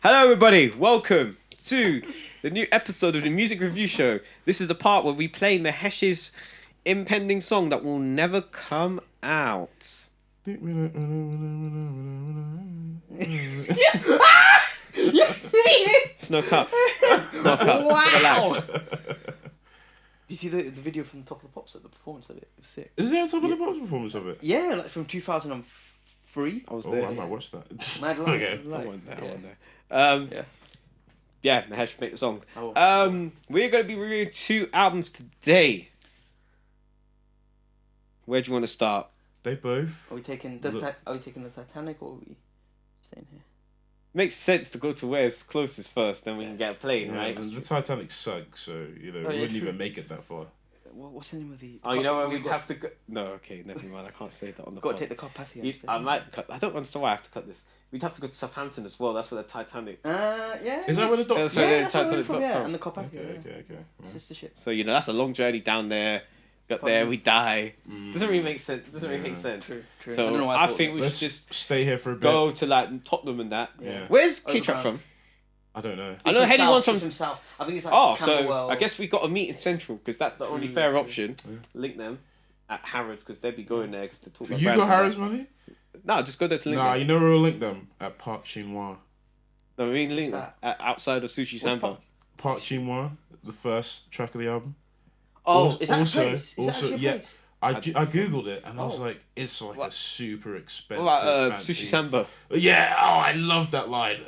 Hello, everybody. Welcome to the new episode of the Music Review Show. This is the part where we play Mahesh's impending song that will never come out. It's no cut. It's no cut. Wow. Relax. You see the video from Top of the Pops at the performance of it? It was sick. Is there a Top of the Pops performance of it? Yeah, like from 2003. I was Oh, there. I might watch that. Mad Life. Okay. I wasn't there. I Yeah. wasn't there. Yeah. Yeah, Mahesh make the song. Oh. We're going to be reviewing two albums today. Where do you want to start? They both. Are we taking the Titanic or are we staying here? Makes sense to go to where it's closest first, then we can get a plane, Yeah, right? the Titanic sunk, so we yeah, wouldn't true. even make it that far. What's the name of the? Oh, you know where we'd have to go? No, okay, never mind. I can't say that on the Got to pod. take the Carpathia. You- I might cut. I don't understand why I have to cut this. We'd have to go to Southampton as well. That's where the Titanic. Yeah. Is that where the doc? That's Yeah, where the that's where we're Titanic from. dot Yeah, com. and the Carpathia. Okay. Yeah. Sister ship. So that's a long journey down there. Got there, we die. Doesn't really make sense. Doesn't really make sense. True. I don't So know why I thought think that. we Let's should just stay here for a bit. go to like Tottenham and that. Yeah. Where's K-Trap Overground. from? I don't know. I know Headie One's It's from. South. I think it's like Oh, so Camberwell. I guess we got to meet in Central because that's the only fair True. option. Yeah. Link them at Harrods because they'd be going there because they talk about You brands got and Harris that. money? No, just go there to link Nah, them. you know where we'll link them? At Park Chinois. No, we mean link them What's outside of Sushi Samba. Park? Park Chinois, the first track of the album. Oh, is that also- a place? Is that also- actually a yeah. place? I googled it and I was Oh. like, it's like What? a super expensive. What about fancy- Sushi Samba? Yeah, oh, I love that line.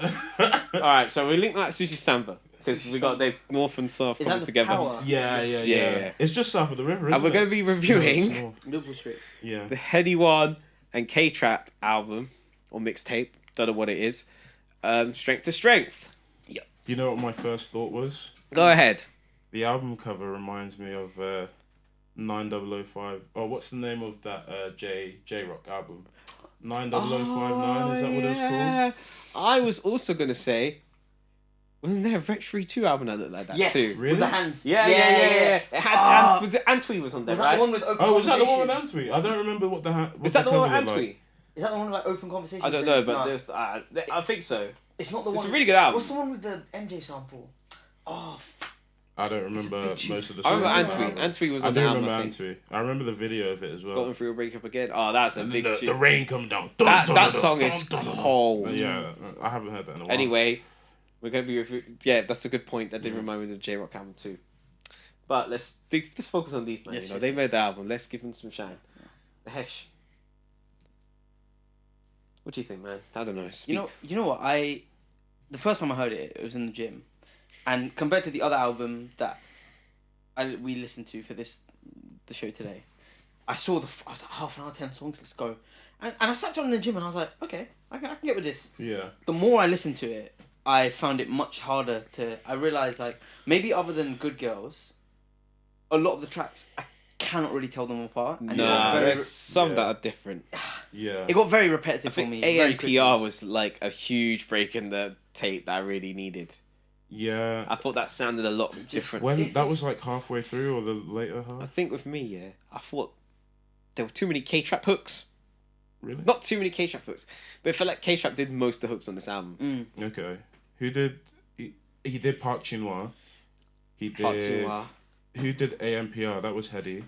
All right, so we link that Sushi Samba because we got the north and south Is that coming the together. tower? Yeah. yeah. It's just south of the river, isn't And we're it? going to be No, reviewing it's north. Liverpool Street. Yeah. the Headie One and K-Trap album or mixtape. Don't know what it is. Strength to Strength. You know what my first thought was? Go ahead. The album cover reminds me of 9005. Oh, what's the name of that J Rock album? 90059. Is that what it was called? I was also going to say, wasn't there a Retro 2 album that looked like that Yes. too? Really? With the hands. Yeah. It had Ah. was it Antwi was on there, Was that right? the one with open Oh, was that the one with conversations? Antwi? I don't remember what the Is that the one with cover looked Antwi? like. Is that the one with like open conversations? I don't know, but No. there's I think so. It's not the It's one. a really good album. What's the one with the MJ sample? Oh, I don't remember big tune. most of the I songs. remember on the Antwi. album. Antwi was I on do the album, remember I think. Antwi. I remember the video of it as well. Going through a breakup again. Oh, that's a And big the tune. rain coming down. That song is cold. Yeah, I haven't heard that in a while. Anyway, we're gonna be yeah, that's a good point. That did remind me of the J Rock album too. But let's focus on these man. Yes, you know yes, they yes. made the album. Let's give them some shine. The Hesh. What do you think, man? I don't know. Speak. you know what? The first time I heard it, it was in the gym, and compared to the other album that we listened to for the show today, I was like half an hour, 10 songs. Let's go, and I sat down in the gym and I was like, okay, I can get with this. Yeah. The more I listened to it, I found it much harder to. I realized like maybe other than Good Girls, a lot of the tracks I cannot really tell them apart. And it got Nah, very there's some yeah. that are different. Yeah. it got very I repetitive for think me. very quickly. ANPR was like a huge break in the tape that I really needed. Yeah. I thought that sounded a lot different. When that was like halfway through or the later I half? think with me, yeah, I thought there were too many K-Trap hooks. Really? Not too many K-Trap hooks, but it felt like K-Trap did most of the hooks on this album. Okay. Who did he did Park Chinois. He did Part 2, Who did AMPR? That was Headie.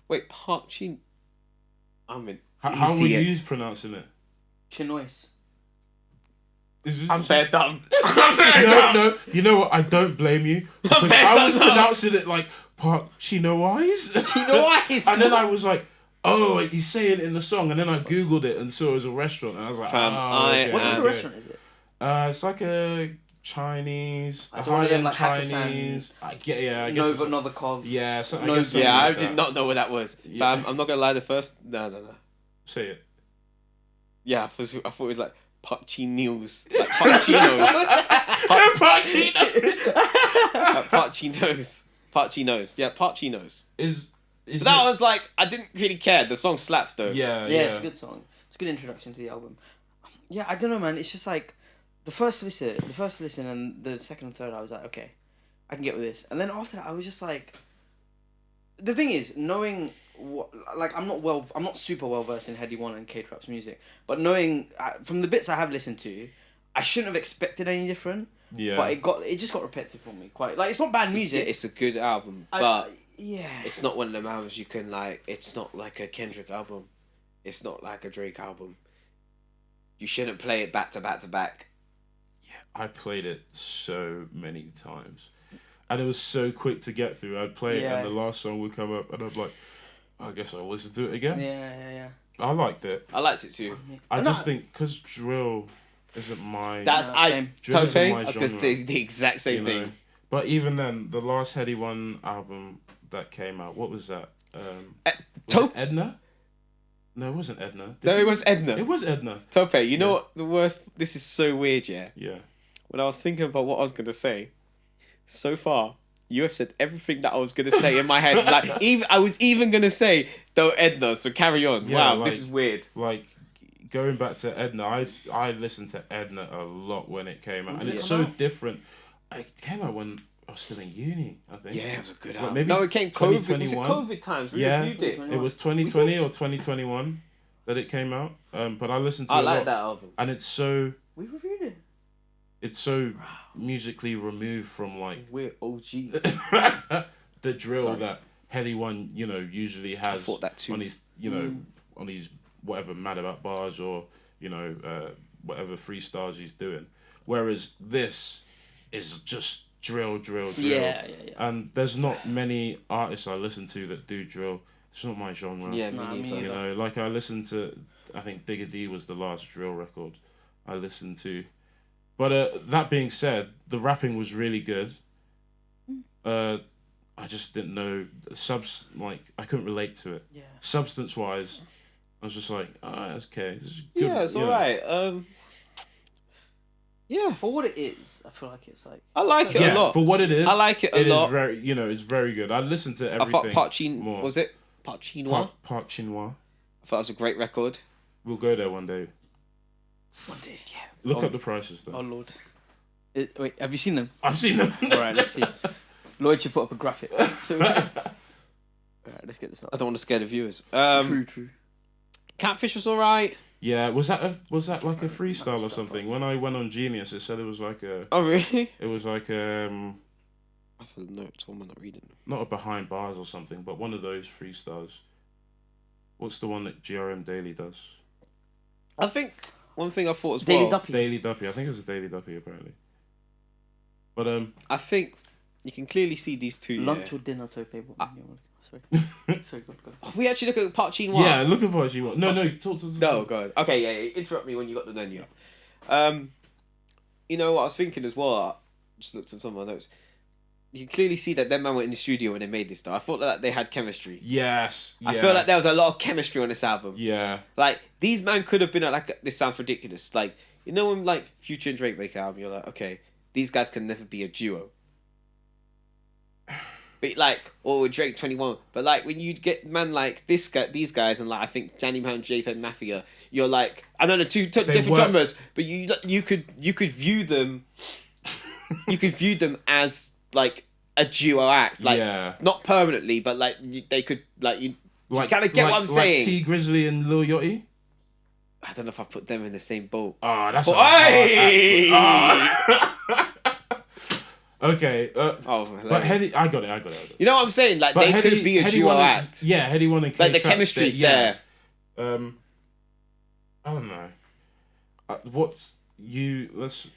Wait, Park Chin. I'm an How were idiot. you pronouncing it? Chinois. I'm bare dumb. No, you know what? I don't blame you. Because bet I was I'm not. pronouncing it like Park Chinois. Chinois? And then I was like, oh, he's saying it in the song. And then I Googled it and saw it was a restaurant. And I was like, Fam, okay, What type of okay. restaurant is it? It's like a Chinese, a It's one of them, high-end like, Chinese. I guess it's- Nova Novikov. Yeah, so I No, guess something Yeah, I like did that. not know what that was. Yeah. But I'm not gonna lie. The first, no. Say it. Yeah, I thought it was like Parchinos, like Parchinos, Parchinos. Yeah, Parchinos. Is But that was like I didn't really care. The song slaps though. yeah, Yeah, it's a good song. It's a good introduction to the album. Yeah, I don't know, man. It's just like the first listen, and the second and third, I was like, okay, I can get with this. And then after that, I was just like, the thing is, knowing what, like, I'm not super well versed in Headie One and K-Trap's music, but knowing from the bits I have listened to, I shouldn't have expected any different. Yeah. But it just got repetitive for me. Quite like it's not bad Yeah, music. it's a good album, I- but yeah. it's not one of them albums you can like. It's not like a Kendrick album. It's not like a Drake album. You shouldn't play it back to back to back. I played it so many times, and it was so quick to get through. I'd play it, and the last song would come up, and I'm like, I guess I'll listen to it again. Yeah. I liked it. I liked it too. I just think because drill isn't my. That's same. Drill Tope. isn't my I was gonna genre, say the exact same you know? thing. But even then, the last Headie One album that came out, what was that? Was Tope. it Edna? No, it wasn't Edna. No, it was Edna. It was Edna. Tope. You know what the worst? This is so weird. Yeah. Yeah. When I was thinking about what I was gonna say, so far you have said everything that I was gonna say in my head. Like I was even gonna say though Edna. So carry on. Yeah, Wow, like- this is weird. Like going back to Edna, I listened to Edna a lot when it came out, When and did it's it so come out? different. It came out when I was still in uni, I think. Yeah, it was a good Well, album. maybe No, it came COVID. Was it 2021? COVID times? We Yeah. reviewed it. It was 2020 or 2021 that it came out. But I listened to I it a like lot, that album. and it's so We reviewed it. musically removed from like We're OGs. the drill Sorry. that Headie One, usually has thought that too. on his, on his whatever Mad About bars or whatever freestyles he's doing. Whereas this is just drill. Yeah. And there's not many artists I listen to that do drill. It's not my genre. Yeah, Nah, me me neither. You know, like I listened to, I think Digga D was the last drill record I listened to. But that being said, the rapping was really good. I just didn't know I couldn't relate to it. Yeah. Substance wise, I was just like, that's okay. This is good. Yeah, it's alright. Yeah, For what it is, I feel like it's like. I like it a lot. For what it is, I like it a lot. Is very, it's very good. I listened to I everything. thought Parchin more. was it Parchinois? Park Chinois. I thought it was a great record. We'll go there one day. One day. Yeah. Look Oh. up the prices though. Oh Lord. Wait, have you seen them? I've seen them. All right, let's see. Lloyd should put up a graphic. So, all right, let's get this up. I don't want to scare the viewers. True. Catfish was alright. Yeah, was that like a freestyle or something? When I went on Genius, it said it was like Oh really? I I feel notes. What am I not reading? not a behind bars or something, but one of those freestyles. What's the one that GRM Daily does? I think one thing I thought as Daily well. Duppy. Daily Duppy. I think it's a Daily Duppy apparently. But I think you can clearly see these two. Lunch Yeah. or dinner, Tope? Sorry. Sorry, go. Oh, we actually look at Parchinois. yeah, look at what you want. No, talk. No, God. Okay, yeah. Interrupt me when you got the menu up. You know what I was thinking as well. I just looked at some of my notes. You can clearly see that them man were in the studio when they made this stuff. I thought that they had chemistry. Yes. I yeah, feel like there was a lot of chemistry on this album. Yeah. Like these man could have been like, this sounds ridiculous. Like when like Future and Drake make an album, you're like, okay, these guys can never be a duo. But like, or Drake 21. But like when you get man like these guys, and like I think Danny Man, JFed Mafia, you're like, I don't know, two different work- genres, but you could view them, as like a duo act, like Yeah. not permanently, but like they could like you kind of get what I'm Like saying. T Grizzly and Lil Yachty. I don't know if I put them in the same boat. Oh, that's But, a hard hey! act. Okay. Oh, But Headie, I got it. you know what I'm saying? Like they could be a Headie duo One and- act. Yeah, Headie One and Like the K-Trap, chemistry's yeah. there. I don't know. Let's.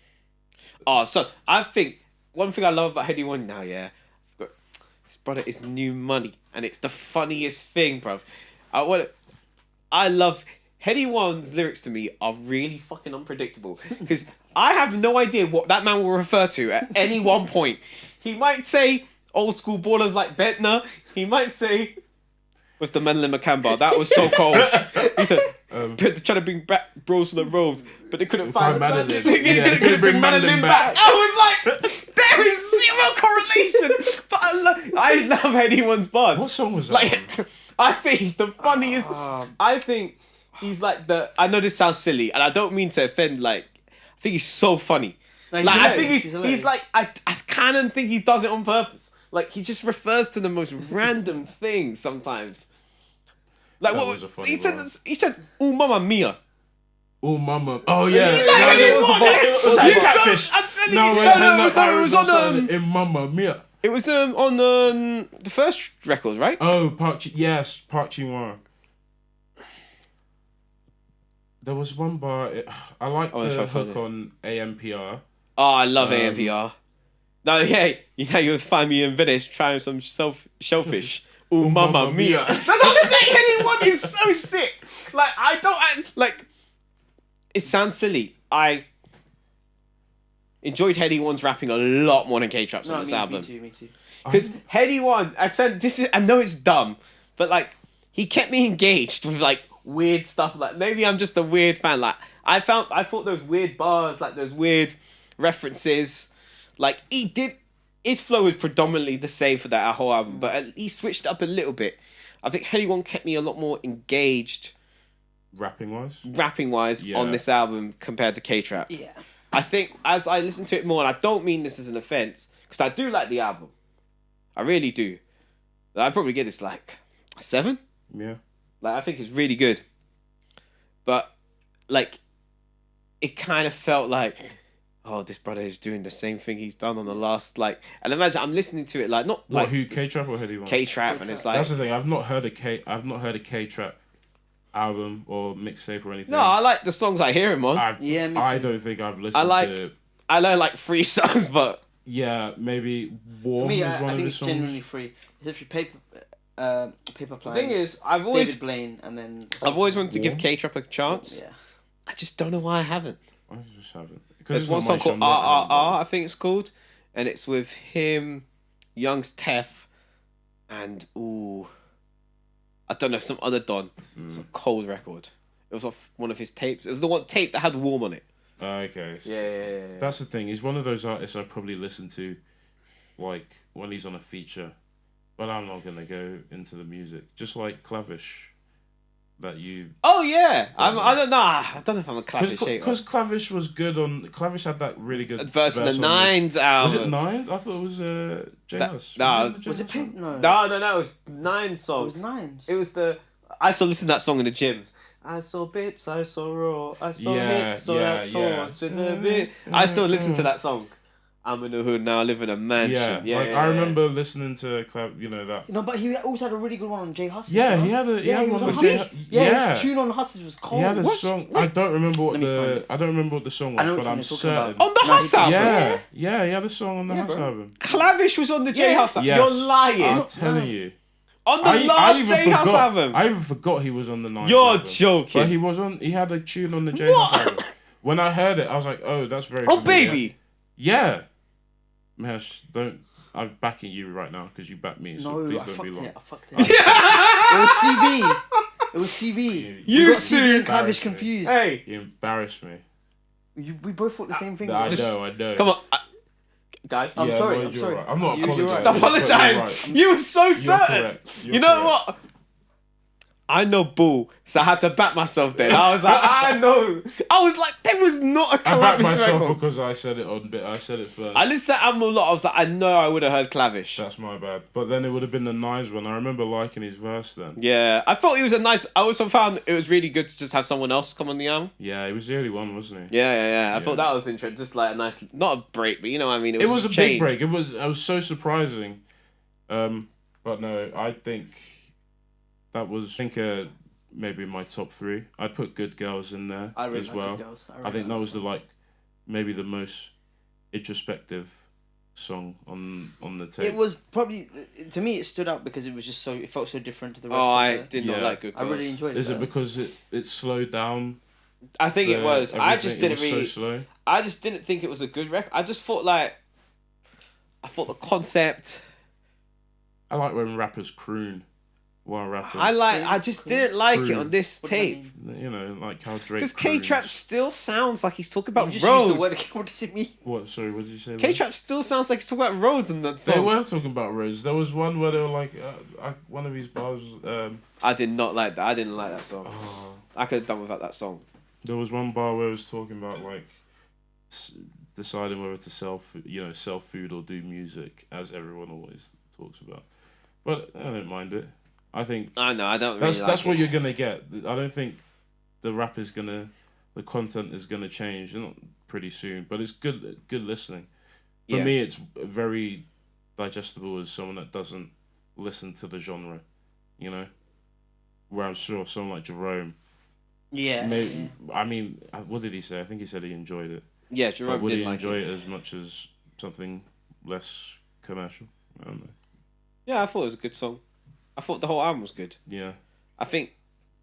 Oh, so I think one thing I love about Headie One now, yeah, this brother is new money, and it's the funniest thing, bruv. I love Headie One's lyrics to me are really fucking unpredictable because I have no idea what that man will refer to at any one point. He might say old school ballers like Bentner. He might say, "What's the Menlin McCamber? That was so cold." He said, "Trying to bring back bros from the roads, but they couldn't find Madeline. They Yeah, couldn't bring Madeline back." I was like, there is zero correlation. But I love anyone's buzz. What song was that? on? Like, I think he's the funniest. I think he's like I know this sounds silly, and I don't mean to offend. Like, I think he's so funny. No, Like, I think hilarious, he's hilarious. like I kind of think he does it on purpose. Like, he just refers to the most random things sometimes. Like That what was a funny he said? line. He said, "Oh, mamma mia." Oh mama. Oh yeah. Headie One, It was You Catfish. don't- I'm telling No, you, wait, no, hang no, on, no, it was on in Mamma Mia. It was on the first record, right? Oh, Park Chi-Wan. There was one bar. I like Oh, the if I find hook it. on AMPR. Oh, I love AMPR. No, yeah, you would find me in Venice trying some shellfish. Ooh, mamma mia. That's what I'm saying. Headie One is so sick. Like, like, it sounds silly. I enjoyed Headie One's rapping a lot more than K-Trap's on this album. Me too. Because Headie One, I said this is. I know it's dumb, but like he kept me engaged with like weird stuff. Like maybe I'm just a weird fan. Like I thought those weird bars, like those weird references, like he did. His flow was predominantly the same for that whole album, but he switched up a little bit. I think Headie One kept me a lot more engaged, rapping wise, Yeah. on this album compared to K-Trap. Yeah. I think as I listen to it more, and I don't mean this as an offense, because I do like the album. I really do. I'd probably give this like a 7. Yeah. Like I think it's really good. But like it kind of felt like, oh, this brother is doing the same thing he's done on the last and imagine I'm listening to it like not What? like Who? K-Trap or Headie One? K-Trap, and it's like That's the thing. I've not heard a K-Trap album or mixtape or anything. no, I like the songs I hear him on. Yeah, me I too. don't think I've listened to. I know like 3 songs, but Yeah, maybe For Warm me, is I one of think his it's songs. genuinely free. It's actually paper the planes. thing is, I've always David Blaine, and then wanted to give Warm? K-Trap a chance. Yeah. I just don't know why I haven't. I just haven't. There's one song called RRR, I think it's called, and it's with him, Young's Tef, and I don't know, some other Don. It's a cold record. It was off one of his tapes. It was the one tape that had Warm on it. Okay. So Yeah. that's the thing. He's one of those artists I probably listen to, like when he's on a feature, but I'm not gonna go into the music. Just like Clavish, that you. Oh yeah, I know. don't know. I don't know if I'm a Clavish hater. Because Clavish was good on. Clavish had that really good Verse in the on Nines album. Was it Nines? I thought it was J Hus. Was it Pink? No. No, it was 9 It songs. was Nines. It was I still listen to that song in the gym. I saw bits, I saw raw, I saw hits, saw that toss with the bit. I still listen to that song. I'm in the hood now, I live in a mansion. Yeah, I remember listening to that. No, but he also had a really good one on J Hustle. Yeah, bro. he had one. was with on Hustle. His tune on Hustle was cold. He had a What? song. I don't remember what Let me find the it. I don't remember what the song I know was, which but one I'm you're talking certain. about. On the No, Huss album. Yeah, he had a song on the Huss bro. album. Clavish was on the J House album. Yes. You're lying. I'm telling you. On the last J House album. I even forgot he was on the 9th You're album. joking. But he was on. He had a tune on the J House album. When I heard it, I was like, "Oh, that's very." Oh familiar. baby. Yeah. Mesh, don't. I'm backing you right now because you backed me. So No, please I don't be fucked long. it. I fucked it. It was CB. It was CB. You We got two. CB and Clavish Embarrassed me. confused. Hey, You embarrassed me. We both thought the same thing. I bro. know. come on, guys. I'm Yeah, sorry. no, I'm you're sorry. right. I'm not You're apologizing. right. Apologize. You're right. You were so You're certain. correct. You're You know correct. what? I know bull, so I had to back myself then. I was like, I know. I was like, there was not a I backed Clavish myself record. because I said it on bit. I said it first. I listened to that album a lot. I was like, I know I would have heard Clavish. That's my bad. But then it would have been the 9s one. I remember liking his verse then. Yeah, I thought he was a nice. I also found it was really good to just have someone else come on the album. Yeah, he was the only one, wasn't he? Yeah. I thought that was interesting. Just like a nice, not a break, but you know what I mean. It was a change. big break. It was so surprising. But no, I think that was maybe my top 3. I'd put Good Girls in there I really as like well. Good Girls. I think that was maybe the most introspective song on the tape. It was probably, to me, it stood out because it was just it felt so different to the rest Oh, of I the... did not Yeah. like Good I Girls. really enjoyed it. Is it though. because it slowed down? I think it was. I just everything? didn't It was really. so slow. I just didn't think it was a good record. I just thought the concept. I like when rappers croon while rapping. I just didn't like it Croon. on this What do you tape. mean? You know, like how Drake. Because croons. K-Trap still sounds like he's talking about You just roads. used the word, what does it mean? What? Sorry, what did you say? K-Trap still sounds like he's talking about roads in that They song. were talking about roads. There was one where they were like, one of his bars. I did not like that. I didn't like that song. Oh, I could have done without that song. there was one bar where it was talking about like deciding whether to sell food or do music, as everyone always talks about. But I don't mind it. I think I know. I don't really that's like what it. you're gonna get. I don't think the rapper's gonna the content is gonna change, not pretty soon, but it's good listening. For Yeah. me, it's very digestible as someone that doesn't listen to the genre, you know. Where I'm sure someone like Jerome, Yeah. I mean, what did he say? I think he said he enjoyed it. Yeah, But Jerome would did he like enjoy it. it as much as something less commercial? I don't know. Yeah, I thought it was a good song. I thought the whole album was good. Yeah. I think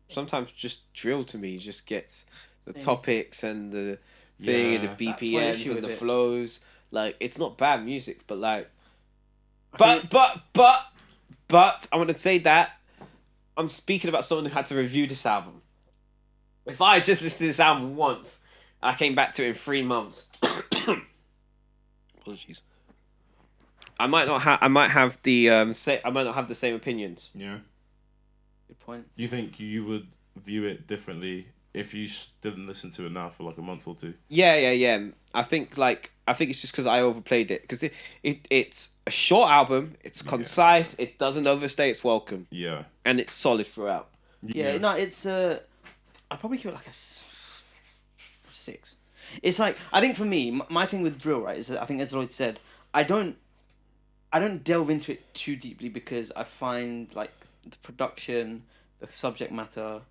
sometimes just drill to me just gets the Same. topics and the thing and the That's my BPMs issue and the with it. flows. Like, it's not bad music, but like, Okay. but I want to say that I'm speaking about someone who had to review this album. If I had just listened to this album once, I came back to it in 3 months. Apologies. I might not have. I might have the I might not have the same opinions. Yeah. Good point. Do you think you would view it differently if you didn't listen to it now for like a month or two? Yeah. I think it's just because I overplayed it because it's a short album. It's concise. It doesn't overstay its welcome, Yeah. and it's solid throughout. Yeah, no, it's I'd probably give it like a 6. It's like, I think for me, my thing with drill, right, is that I think as Lloyd said, I don't delve into it too deeply because I find like the production, the subject matter,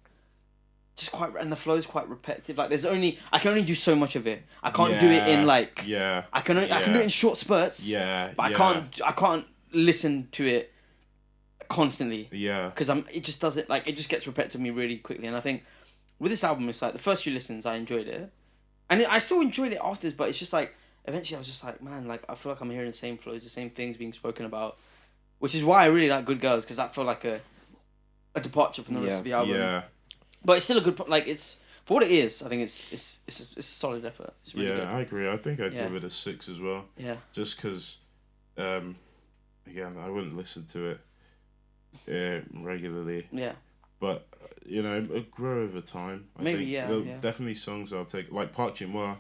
just quite, and the flow is quite repetitive. Like I can only do so much of it. I can't do it in like Yeah. I can do it in short spurts. Yeah. But yeah. I can't listen to it constantly. Yeah. Because it just doesn't, like, it just gets repetitive to me really quickly. And I think with this album, it's like the first few listens I enjoyed it, and I still enjoyed it afterwards. But it's just like eventually I was just like, man, like I feel like I'm hearing the same flows, the same things being spoken about, which is why I really like Good Girls, because that felt like a departure from the rest of the album. Yeah. But it's still a good, like, it's for what it is. I think it's a solid effort. It's really Yeah, good. I agree. I think I'd Yeah. give it a 6 as well. Yeah. Just because, again, I wouldn't listen to it regularly. Yeah. But, you know, it'll grow over time. I Maybe, think. yeah, There'll yeah. definitely songs I'll take, like Park Chin-Hwa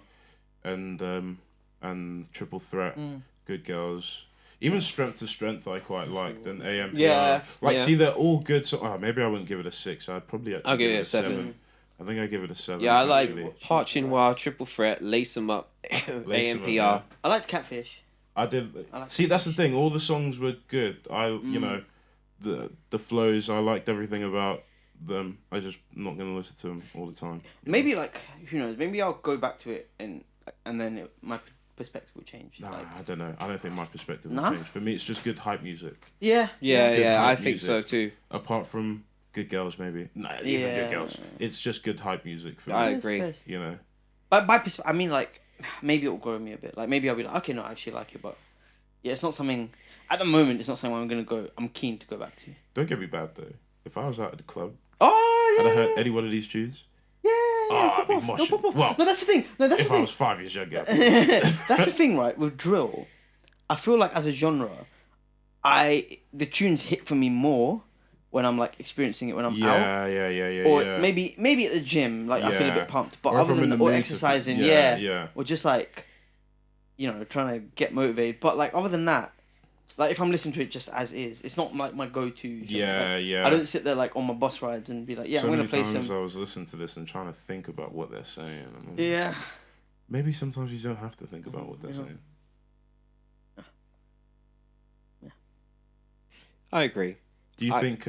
and Triple Threat, Good Girls. Even Strength to Strength I quite liked, and AMPR. Yeah, Like, yeah. see, they're all good. So, maybe I wouldn't give it a 6. I'd probably actually I'll give it a a 7. I think I'd give it a 7. Yeah, I like actually. Parching Wild, Triple Threat, Lace 'em Up, Lace 'em Up, AMPR. yeah. I liked Catfish. I did. I like See, that's the thing. All the songs were good. You know, the flows. I liked everything about them. I just not gonna listen to them all the time. Maybe like, who knows? Maybe I'll go back to it and then my perspective will change. Nah, Like, I don't know. I don't think my perspective will Nah? change. For me, it's just good hype music. yeah. Yeah, good I hype think so music. too. Apart from Good Girls, maybe. Nah, even Yeah. Good Girls. It's just good hype music for I me. agree. You know. But by I mean, like, maybe it'll grow me a bit. Like, maybe I'll be like, okay, no, I actually like it, but yeah, it's not something. At the moment, it's not something I'm keen to go back to. Don't get me bad though. If I was out at the club Oh yeah. and I heard any one of these tunes, Yeah. I'd be pop off. No, moshing. pop off. Well, No, that's the thing. No, that's if the I thing. was 5 years younger. That's the thing, right? With drill, I feel like as a genre, the tunes hit for me more when I'm like experiencing it when I'm out, Yeah. or yeah. maybe at the gym, like I feel a Yeah. bit pumped. But Or if other I'm in than the or mood to exercising, yeah. or just like, trying to get motivated. But like other than that, like if I'm listening to it just as is, it's not like my go-to. genre. Like, I don't sit there like on my bus rides and be like, yeah, so I'm gonna many play times some. I was listening to this and trying to think about what they're saying. And Yeah. Maybe sometimes you don't have to think about what they're saying. I agree. Do you think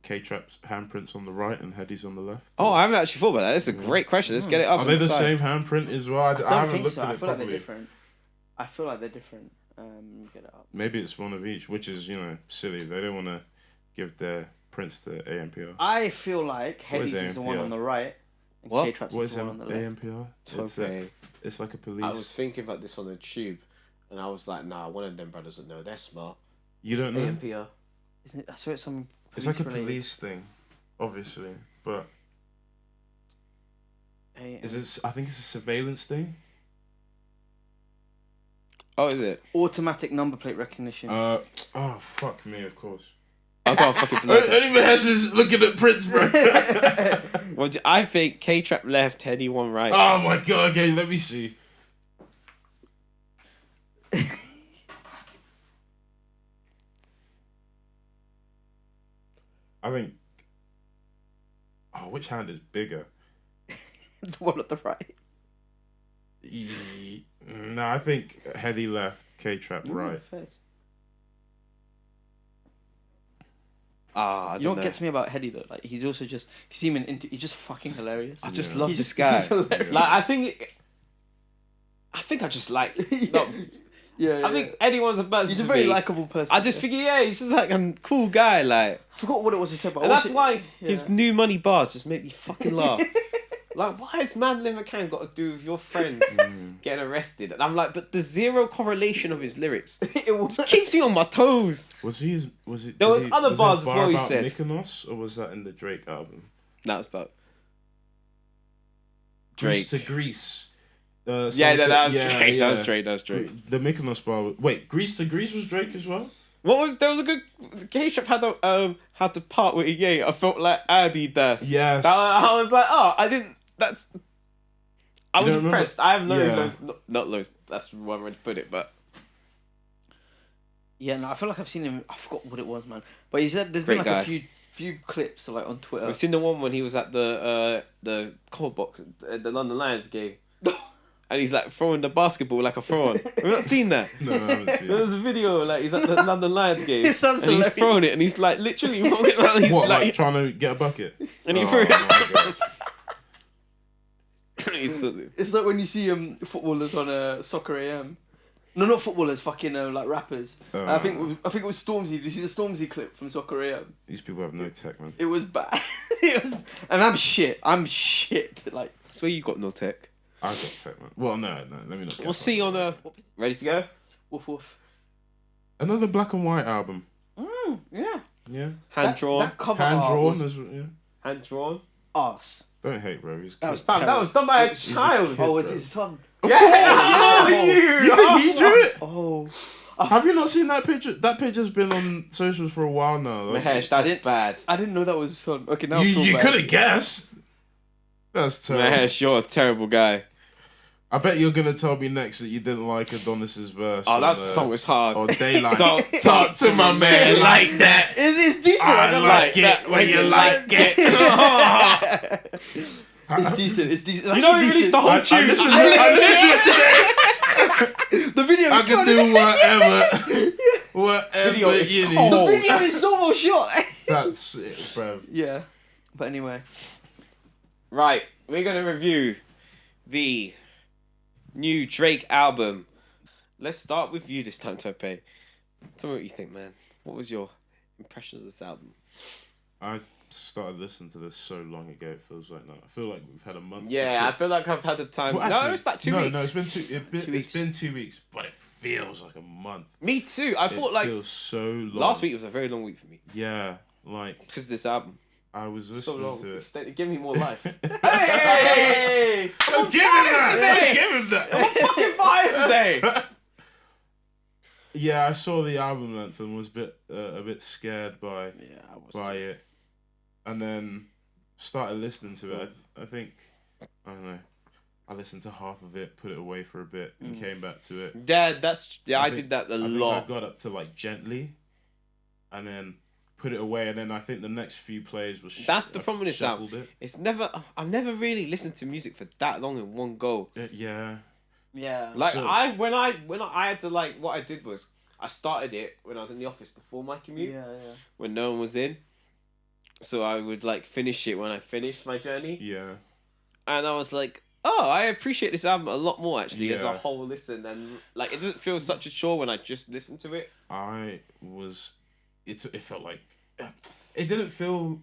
K-Trap's handprint's on the right and Headie's on the left? Oh, I haven't actually thought about that. That's a great question. Let's get it up. Are they the inside. same handprint as well? I I don't haven't think looked so. at I it feel like they're properly. different. I feel like they're different. Get it up. Maybe it's one of each, which is, silly. They don't want to give their prints to AMPR. I feel like What is Headie's is the one AMPR? on the right, and What? K-Trap's What is is the one on the left. AMPR? Okay. It's like a police. I was thinking about this on the tube, and I was like, nah, one of them brothers would know. They're smart. You don't know? AMPR. Isn't it? I swear it's some. It's like a related. police thing, obviously. But is it? I think it's a surveillance thing. Oh, is it? Automatic number plate recognition. Oh fuck me, of course. I can't fucking believe it. Only Mahesh is looking at prints, bro. Well, I think K-Trap left, Headie one right. Oh my god! Okay, let me see. I think. Oh, which hand is bigger? The one at the right. No, I think Headie left, K-Trap right. Face. I You know don't what know. gets me about Headie though? Like he's also just, if you see him he's just fucking hilarious. I just Yeah. love He's this just- guy. he's hilarious. Like I think I just like. No, Yeah, I think anyone's a person. he's a to very me. likable person. I just figure, yeah, he's just like a cool guy, like, I forgot what it was he said, but and I that's watched it- why his yeah. new money bars just make me fucking laugh. Like, why has Madeleine McCann got to do with your friends getting arrested? And I'm like, but the zero correlation of his lyrics it was keeps me on my toes. Was he? Was it? There was did other there bars a as bar well, he about said. Mykonos, or was that in the Drake album? That was about Greece Drake. to Greece. Yeah, that was Drake. yeah. That was Drake. That was Drake. The Mykonos bar. Wait, Greece to Greece was Drake as well. There was a good K-Trap had to part with Ye. I felt like Adidas. Yes. I was like, oh, I didn't. I You was don't remember? impressed. I have Yeah. loads, not loads. That's one way to put it, but Yeah, no, I feel like I've seen him. I forgot what it was, man. But he said there's Great been like guy. a few clips like on Twitter. I've seen the one when he was at the cold box at the London Lions game, and he's like throwing the basketball like a thrower. Have you not seen that? No, I haven't seen There it. was a video like he's at the London Lions game, It sounds and he's hilarious. throwing it, and he's like literally walking around. He's What, like like, trying to get a bucket? and he Oh, threw it. my God. He's so- It's like when you see footballers on Soccer AM. No, not footballers, fucking like rappers. I think it was Stormzy. Did you see the Stormzy clip from Soccer AM? These people have no tech, man. It was bad. And I'm shit. Like I swear you got no tech. I got tech, man. Well, no, let me not. We'll see on ready to go. woof woof. Another black and white album. Yeah. Yeah, Hand drawn. That cover hand art drawn. was Yeah. Hand drawn. arse. Don't hate, bro. He's a That kid. was Fam, that was done by a He's a child. kid. Oh, it's his son. Of Yes, course, yeah, yeah. you. You think he drew it? Oh. Have you not seen that picture? That picture's been on socials for a while now. Mahesh, that's bad. I didn't know that was his son. Okay, now I feel You bad. could have guessed. That's terrible. Mahesh, you're a terrible guy. I bet you're gonna tell me next that you didn't like Adonis's verse. Oh, on, that song was hard. Or Daylight. Don't talk to my man like that. It's decent. I don't like it that when you like it. It's decent. It's decent. You know he released the whole tune. I listened to it. The video. I can do whatever. Video Whatever is you cold. The need. video is so short. That's it, bro. Yeah, but anyway. Right, we're gonna review the new Drake album. Let's start with you this time, Tope. Tell me what you think, man. What was your impressions of this album? I started listening to this so long ago. It feels like now. I feel like we've had a month. Yeah, I feel like I've had the time. Well, no, actually, it's like 2 weeks. No, it's been weeks. It's been 2 weeks, but it feels like a month. Me too. I thought It like feels so long. last week was a very long week for me Yeah, like because of this album. I was So listening long. to it. Give me more life. Hey! Don't give him that. today. Don't give him that. I'm fucking fire today. Yeah, I saw the album length and was a bit scared by Yeah, I was. it, and then started listening to it. I think I don't know. I listened to half of it, put it away for a bit, and came back to it. Yeah, I think- did that a I think lot. I got up to like Gently, and then put it away, and then I think the next few plays was. That's the problem with this shuffled album. I've never really listened to music for that long in one go. Yeah. Yeah. Like So- when I had to like what I did was I started it when I was in the office before my commute Yeah. when no one was in, so I would like finish it when I finished my journey, Yeah. and I was like, oh, I appreciate this album a lot more actually as a Yeah. whole listen, and like it doesn't feel such a chore when I just listen to it. It felt like it didn't feel.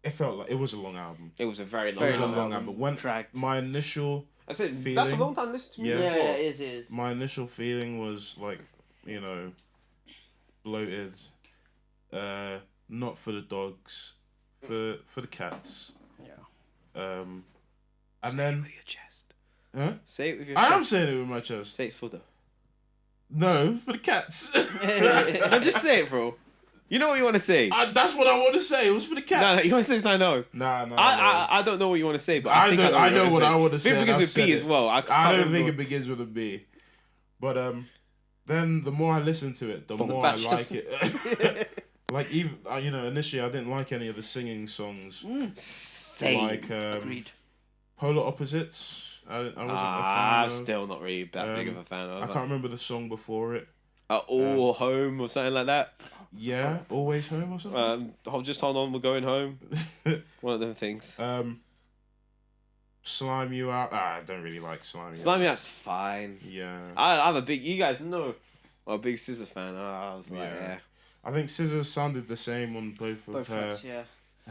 It felt like it was a long album. It was a very long Very It was a album. long album. When Dragged. my initial I said that's a feeling- long time to listen to music. Yeah. Yeah, it is. my initial feeling was like, bloated, not for the dogs, for the cats. Yeah. And Say then it with your chest. huh? Say it with your I am chest. saying it with my chest. Say it for the. No, for the cats. No, just say it, bro. You know what you want to say. That's what I want to say. It was for the cats. No, you want to say something else. Nah. I don't know what you want to say, but I think I know what I want to I say. think it begins and with I've B said as it. well. I can't don't think remember. it begins with a B. But then the more I listen to it, the From the more I Bachelor. like it. Like even initially I didn't like any of the singing songs. Same. Like Agreed. Polar Opposites. I wasn't a fan I'm of. still not really that big of a fan of I it. can't remember the song before it. All Home or something like that. Yeah, Always Home or something. Just hold on, we're going home. One of them things. Slime You Out. I don't really like Slime You Out. Slime Out's fine. Yeah. I'm a big. You guys know, I'm a big Scissor fan. I was like, yeah. I think Scissors sounded the same on both of tracks,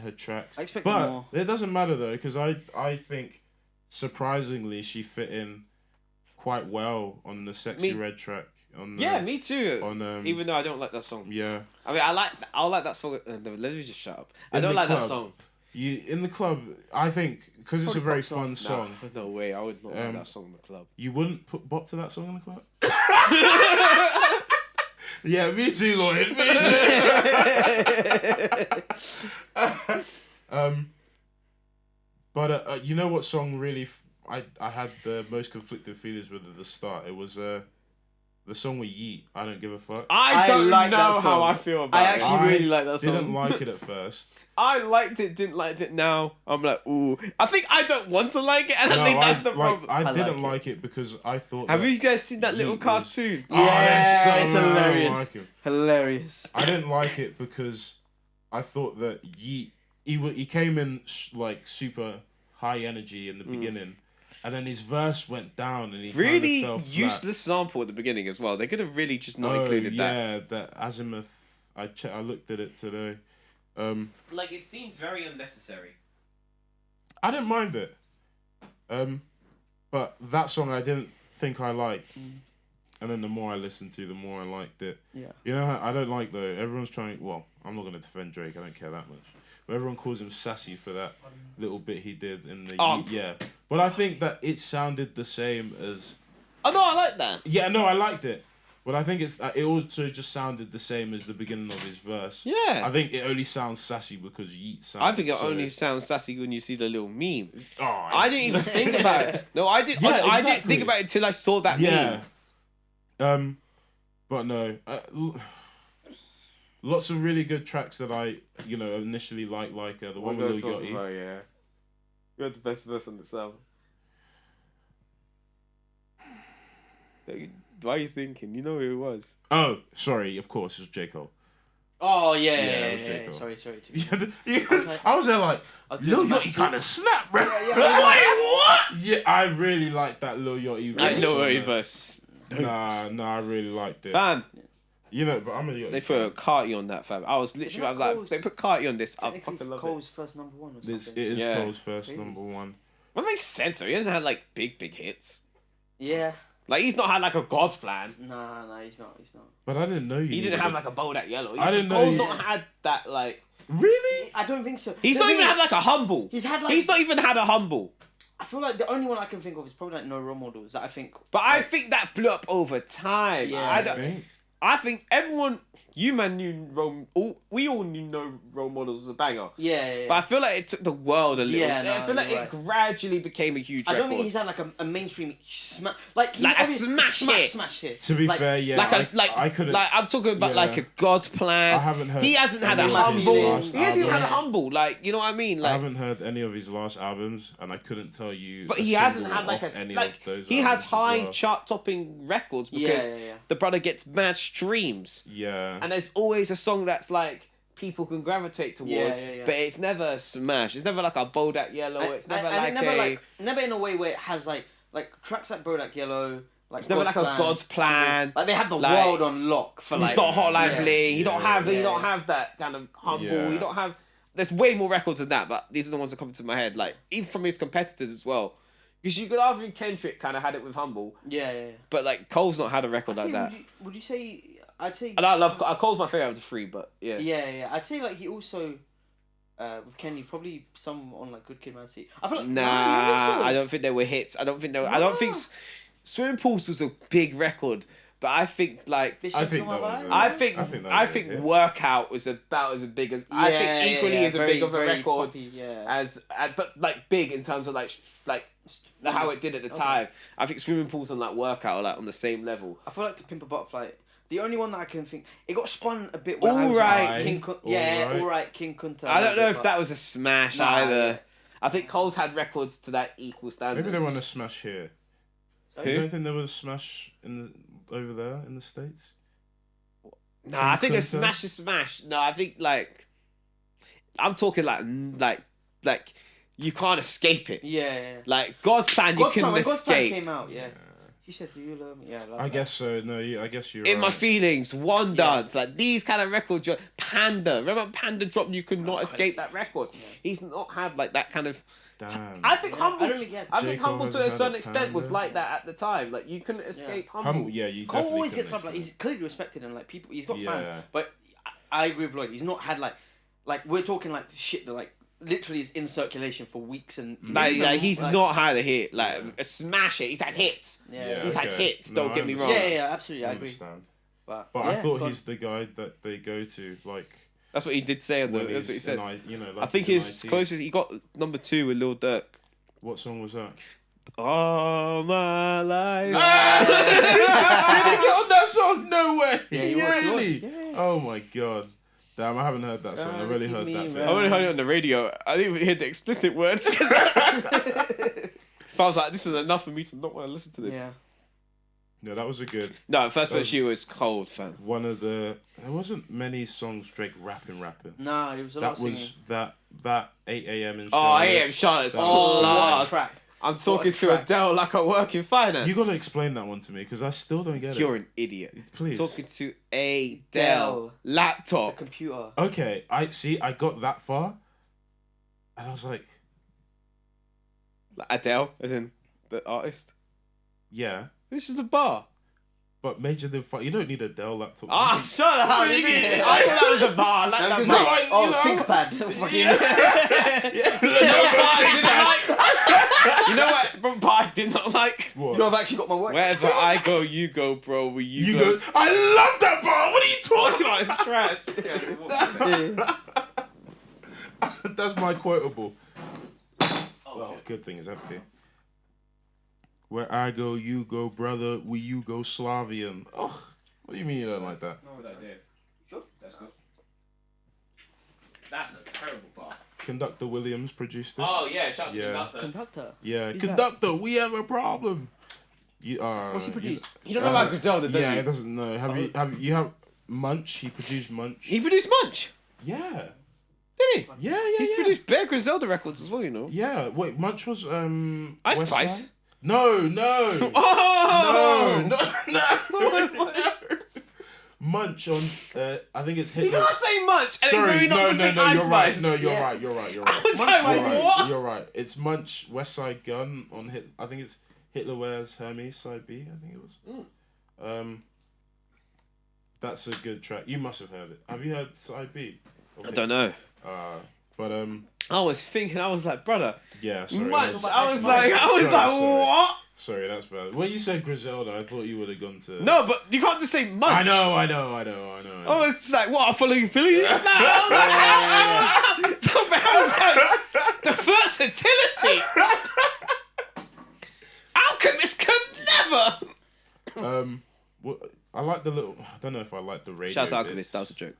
her tracks. I expect but more. It doesn't matter though, because I think surprisingly she fit in quite well on the Sexy Red track. Me too. Even though I don't like that song. Yeah. I mean, I like that song. Let me just shut up. I don't the like club, that song. In the club, I think because it's a very fun song. No way, I would not like that song in the club. You wouldn't put bop to that song in the club. Yeah, me too, Lloyd. Me too. But you know what song really I had the most conflicted feelings with at the start? It was the song with Yeet. I Don't Give a Fuck. I don't like know that how song. I feel about I it. actually really like that song. Didn't like it at first. I liked it, didn't like it now. I'm like, ooh. I think I don't want to like it, and I think that's the problem. I didn't like it because I thought. Have you guys seen that little Yeet cartoon? Yeah, it's it's so hilarious. Like him. Hilarious. I didn't like it because I thought that Yeet he came in like super high energy in the beginning, and then his verse went down and he Really kind of fell useless sample at the beginning as well. They could have really just not flat. included that. Yeah, that Azimuth. I looked at it today. Like, it seemed very unnecessary. I didn't mind it. But that song I didn't think I liked. And then the more I listened to, the more I liked it. Yeah. You know, I don't like though. Everyone's trying. Well, I'm not gonna defend Drake. I don't care that much. But everyone calls him sassy for that little bit he did in the yeah. But I think that it sounded the same as. Oh no, I like that. Yeah, no, I liked it. But I think it also just sounded the same as the beginning of his verse. Yeah. I think it only sounds sassy because Yeet sounds. I think it only sounds sassy when you see the little meme. Oh, I didn't even think about it. No, I didn't. Yeah, I didn't exactly. think about it until I saw that meme. But no, lots of really good tracks that I, initially like the one with Lil Yachty. Yeah. You had the best verse on this album. Why are you thinking? You know who it was. Oh, sorry, of course, it's J. Cole. Oh yeah, it was J. Cole. Sorry. I was there like, Lil Yachty kind of snapped, bro. Yeah. Wait, what? Yeah, I really liked that Lil Yachty verse. I know on who there. verse. Nah, I really liked it. Fam, But I'm a Yachty. they put Carti on that, fam. I was like, Cole's- they put Carti on this. I Technically, fucking love Cole's first number one or It something. is Yeah. Cole's first Really? number one. That makes sense though. He hasn't had like big hits. Yeah. Like, he's not had like a God's plan. Nah, he's not. But I didn't know you. He didn't have like a Bodak Yellow. I didn't know Cole's you- not had that like. Really? I don't think so. He's The not thing even is, had like a humble. He's had like. He's not even had a humble. I feel like the only one I can think of is probably like No Role Models that I think. But I think that blew up over time. Yeah. I think everyone, you man knew we all knew No Role Models was a banger. Yeah. But I feel like it took the world a little. Yeah, no, I feel like you're it right. gradually became a huge I record. don't think he's had like a mainstream like he Like a obviously- smash hit. To be Like- fair, yeah. I couldn't. like I'm talking about Yeah. like a God's plan. I haven't heard He hasn't had a any of his humble. last He hasn't even had a albums. humble. Like, you know what I mean? I Like, haven't heard any of his last albums, and I couldn't tell you. but a he hasn't single had like off a any like. of those He has albums as high well. chart-topping records because Yeah. the brother gets mad streams. Yeah. And there's always a song that's like people can gravitate towards, Yeah. but it's never a smash. It's never like a Bodak Yellow. It's never and like never in a way where it has like tracks like Bodak Yellow. Like it's never like a God's plan. Like they had the Like, world on lock for like. He's got Hotline yeah. Bling. You don't have yeah. that kind of humble. Yeah. You don't have. There's way more records than that, but these are the ones that come to my head. Like even from his competitors as well, because you could argue Kendrick kind of had it with humble, Yeah. but like Cole's not had a record like that. Would you say? I'd say. And I love Cole's my favorite of the three, but yeah. Yeah. I'd say like he also. With Kenny, probably some on like Good Kid, Mad City. I feel like I don't think they were hits. I don't think they were. I don't think Swimming Pools was a big record, but I think like I think that was. I think that was Workout was about as big as I think equally as a big of a record poppy, as but like big in terms of like how it did at the time. I think Swimming Pools and like Workout are like on the same level. I feel like To Pimp a Butterfly. The only one that I can think, it got spun a bit. When All right. King Kunta. All right. All right, King Kunta. I don't know if that was a smash either. I think Cole's had records to that equal standard. Maybe they want to smash here. Who? You don't think there was a smash over there in the States? No, I think a smash is smash. No, I think like I'm talking like you can't escape it. Yeah. Like God's plan, you couldn't God's Plan escape. came out, yeah. She said, "Do you love me?" Yeah, I guess so. No, I guess you're In right. My Feelings, One Dance, like these kind of records. Panda, remember Panda dropped? You could not escape that record. Yeah. He's not had like that kind of. Damn. I think Humble. I don't think he had- I think J. Cole Humble to a hasn't had certain a extent was Panda. like that at the time. Like you couldn't escape Humble. Yeah, you Cole definitely always couldn't gets up, like explain. he's clearly respected and like people. He's got Yeah. fans, but I agree with Lloyd. He's not had like we're talking like shit that like literally is in circulation for weeks and. He's not had a hit, like a smash hit. He's had hits. Yeah. He's had hits. Don't No, get me I wrong. Yeah, absolutely, I I agree. understand. But But I yeah, thought God. he's the guy that they go to, like. That's what he did say. On the, when that's what he he's said. like I think he's his in IT. closest. He got number 2 with Lil Durk. What song was that? All my life. Did he get on that song? No way. Yeah, he was, Really? yeah. Oh my god. Damn, I haven't heard that song. I've only heard that I bit. only heard it on the radio. I didn't even hear the explicit words. But I was like, this is enough for me to not want to listen to this. Yeah. No, that was a good No, First Person Shoe was cold, fam. one of the. There wasn't many songs Drake rapping. Nah, it was a lot That of was singing. that 8 a.m. in Oh, Charlotte. yeah, Charlotte's That all was last. Track. I'm talking to track. Adele like I work in finance. You gotta explain that one to me because I still don't get You're it. an idiot. Please. Talking to Adele. Dell. The Laptop. computer. Okay, I got that far, and I was like, Like Adele, as in the artist. yeah, This is the bar. but Major the you don't need a Dell laptop. Ah, shut up. What do you mean? I thought that was a bar. I like that No, bar. I- you know. ThinkPad. You know what bar I didn't like? You know what bar I did not like? What? You know, I've actually got my work. Wherever I go, you go, bro. Where you, You go. go. I love that bar. What are you talking Oh, it's trash. about? That's my quotable. Oh, good thing it's empty. Where I go, you go, brother. Where you go, Slavian. Oh, what do you mean you don't like that? No, that did. Sure, that's good. That's a terrible bar. Conductor Williams produced it. Oh yeah, shout out to Yeah. Conductor. Conductor. Yeah, Who's conductor, we have a problem. You What's he produced? You don't know about Griselda, does Yeah, he? it doesn't know. Have you have Munch? He produced Munch. He produced Munch, Yeah, did he? yeah. He's produced Bear Griselda records as well, you know. Yeah, wait, Munch was Ice West Spice. Side? No. Oh No. Munch on I think it's You Hitler. can't say Munch and Sorry, it's very not to think Ice you're right. Spice. No, you're Yeah. right. You're right. I was like, You're right. what? You're right. It's Munch, West Side Gun on Hit. I think it's Hitler Wears Hermes Side B. I think it was. That's a good track. You must have heard it. Have you heard Side B? I don't know. But I was thinking, I was like, brother, yeah. Sorry. Munch. that's- I was sorry, like, sorry. what? Sorry, that's bad. When you said Griselda, I thought you would have gone to. No, but you can't just say Munch. I know. Oh, it's like, what, I follow you, Philly? No, I was like, so, but I was like, the versatility. Alchemist can never. I like the little. I don't know if I like the radio. Shout out to bits. Alchemist, that was a joke.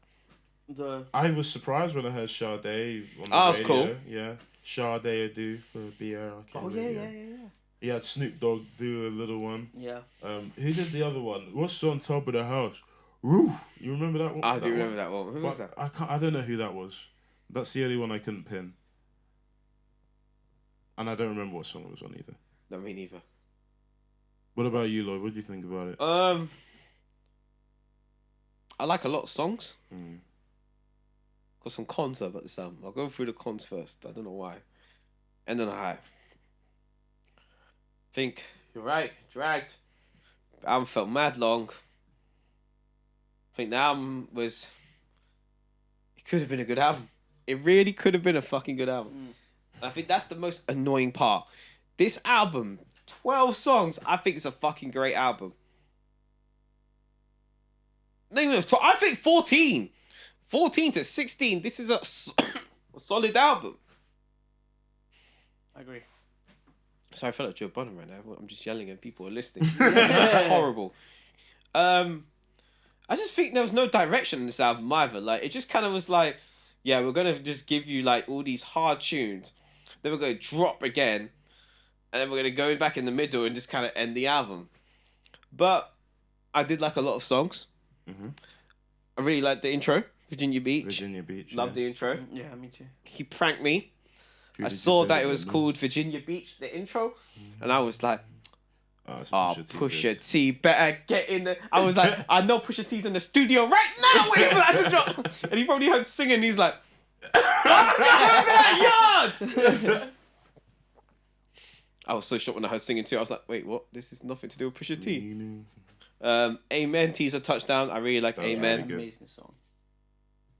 I was surprised when I heard Sade on the Oh, it's radio. cool. Yeah, Sade a do for BR. Oh yeah. He had Snoop Dogg do a little one. Yeah. Who did the other one? What's on top of the house? Roof. You remember that one? I do remember that one. Who But was that? I don't know who that was. That's the only one I couldn't pin. And I don't remember what song it was on either. No, me neither. What about you, Lloyd? What do you think about it? I like a lot of songs. Mm. Got some cons about this album. I'll go through the cons first. I don't know why. And then I think you're right. Dragged. The album felt mad long. I think the album was. It could have been a good album. It really could have been a fucking good album. And I think that's the most annoying part. This album, 12 songs. I think it's a fucking great album. No, no, I think 14. 14 to 16. This is a solid album. I agree. Sorry, I feel like Joe Budden right now. I'm just yelling and people are listening. It's horrible. I just think there was no direction in this album either. Like, it just kind of was like, yeah, we're gonna just give you like all these hard tunes, then we're going to drop again, and then we're going to go back in the middle and just kind of end the album. But I did like a lot of songs. Mhm. I really liked the intro, Virginia Beach. Virginia Beach. Loved the intro. Yeah, me too. He pranked me. Who I did you saw play that it with was then? called Virginia Beach, the intro, and I was like, It's "Oh, Pusha T, Pusha this. T, better get in there." I was like, "I know Pusha T's in the studio right now, waiting for that to drop." And he probably heard singing. He's like, "I'm that yard." I was so shocked when I heard singing too. I was like, "Wait, what? This is nothing to do with Pusha T." Amen, teaser touchdown. I really like That was Amen. really good. Amazing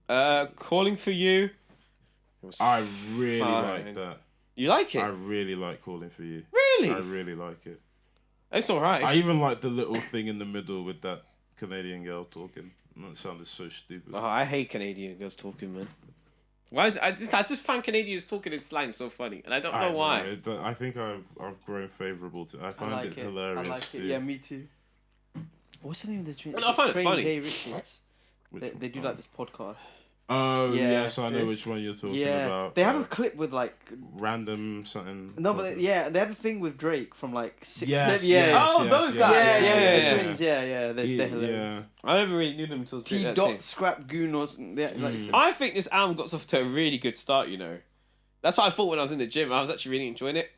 song. Calling for You. It was I really fine. like that. You like it? I really like Calling for You. Really? I really like it. It's alright. I even like the little thing in the middle with that Canadian girl talking. That sounded so stupid. Oh, I hate Canadian girls talking, man. Why? I just find Canadians talking in slang so funny, and I don't know why. I think I've grown favourable to. I find like it hilarious I like too. it. Yeah, me too. What's the name of the train? I find it Train funny. J Richards. Which They one? do like this podcast. Oh Yeah. yes, I know which one you're talking Yeah, about. they have a clip with like Random something. no, but they have a thing with Drake from like six. Yes, yeah, yes, Oh, yes, those yes, guys. yes, Yeah, the yeah, twins, yeah, they're hilarious. Yeah. I never really knew them until T that dot thing. scrap goon or something. Like, I think this album got off to a really good start. You know, that's what I thought when I was in the gym. I was actually really enjoying it.